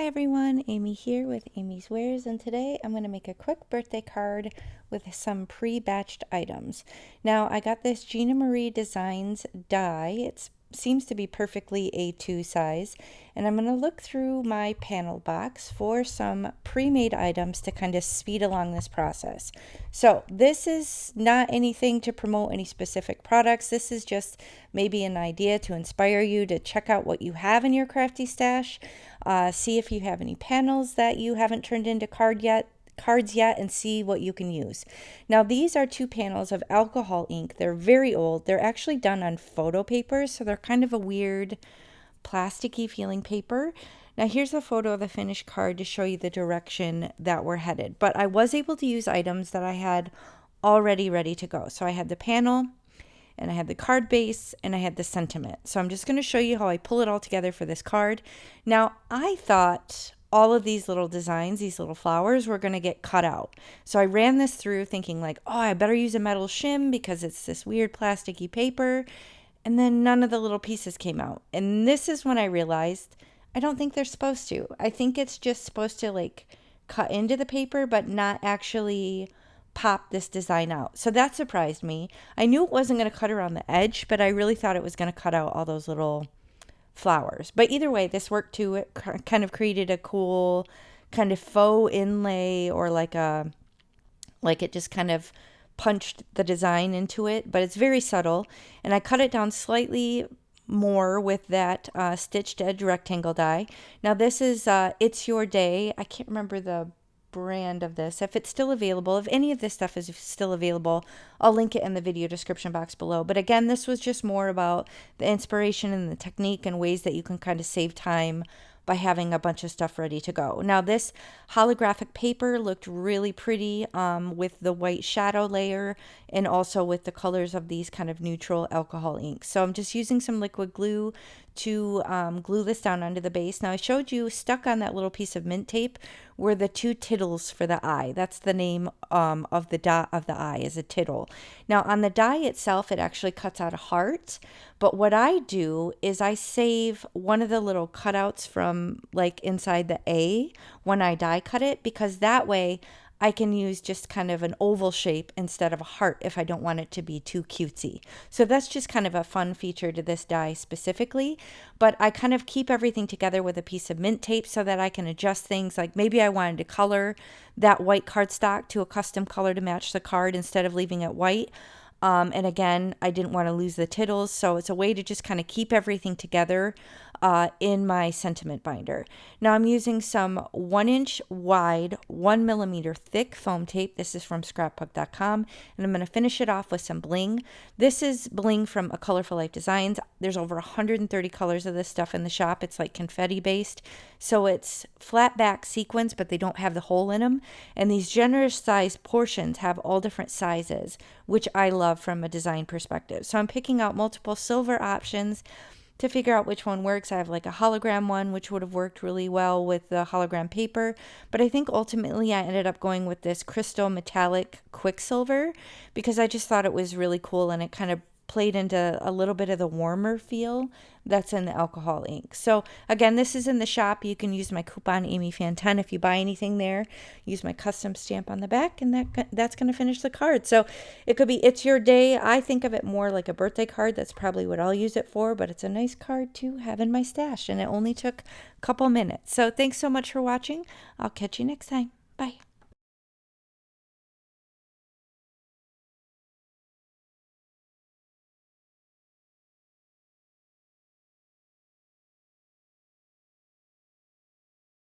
Hi everyone, Amy here with Amy's Wares, and today I'm going to make a quick birthday card with some pre-batched items. Now I got this Gina Marie Designs die. It seems to be perfectly A2 size, and I'm going to look through my panel box for some pre-made items to kind of speed along this process. So this is not anything to promote any specific products. This is just maybe an idea to inspire you to check out what you have in your crafty stash. See if you have any panels that you haven't turned into cards yet, and see what you can use. Now these are two panels of alcohol ink. They're very old. They're actually done on photo paper, so they're kind of a weird plasticky feeling paper. Now here's a photo of the finished card to show you the direction that we're headed, but I was able to use items that I had already ready to go. So I had the panel, and I had the card base, and I had the sentiment. So I'm just going to show you how I pull it all together for this card. Now I thought all of these little designs, these little flowers, were going to get cut out. So I ran this through thinking like, oh, I better use a metal shim because it's this weird plasticky paper. And then none of the little pieces came out. And this is when I realized I don't think they're supposed to. I think it's just supposed to like cut into the paper, but not actually pop this design out. So that surprised me. I knew it wasn't going to cut around the edge, but I really thought it was going to cut out all those little flowers. But either way, this worked too. It kind of created a cool kind of faux inlay, or like it just kind of punched the design into it, but it's very subtle. And I cut it down slightly more with that stitched edge rectangle die. Now this is It's Your Day. I can't remember the brand of this. If it's still available, if any of this stuff is still available, I'll link it in the video description box below. But again, this was just more about the inspiration and the technique and ways that you can kind of save time by having a bunch of stuff ready to go. Now this holographic paper looked really pretty with the white shadow layer, and also with the colors of these kind of neutral alcohol inks. So I'm just using some liquid glue to glue this down onto the base. Now I showed you stuck on that little piece of mint tape were the two tittles for the eye. That's the name of the dot of the eye, is a tittle. Now on the die itself, it actually cuts out a heart, but what I do is I save one of the little cutouts from like inside the A when I die cut it, because that way I can use just kind of an oval shape instead of a heart if I don't want it to be too cutesy. So that's just kind of a fun feature to this die specifically. But I kind of keep everything together with a piece of mint tape so that I can adjust things. Like maybe I wanted to color that white cardstock to a custom color to match the card instead of leaving it white. And again, I didn't want to lose the tittles, so it's a way to just kind of keep everything together in my sentiment binder. Now I'm using some 1-inch wide, 1mm thick foam tape. This is from scrapbook.com, and I'm going to finish it off with some bling. This is bling from A Colorful Life Designs. There's over 130 colors of this stuff in the shop. It's like confetti based, so it's flat back sequins, but they don't have the hole in them. And these generous sized portions have all different sizes, which I love from a design perspective. So I'm picking out multiple silver options to figure out which one works. I have like a hologram one, which would have worked really well with the hologram paper, but I think ultimately I ended up going with this crystal metallic quicksilver because I just thought it was really cool, and it kind of played into a little bit of the warmer feel that's in the alcohol ink. So again, this is in the shop. You can use my coupon AmyFan10 if you buy anything there. Use my custom stamp on the back, and that's going to finish the card. So it could be It's Your Day. I think of it more like a birthday card. That's probably what I'll use it for, but it's a nice card to have in my stash, and it only took a couple minutes. So thanks so much for watching. I'll catch you next time. Bye.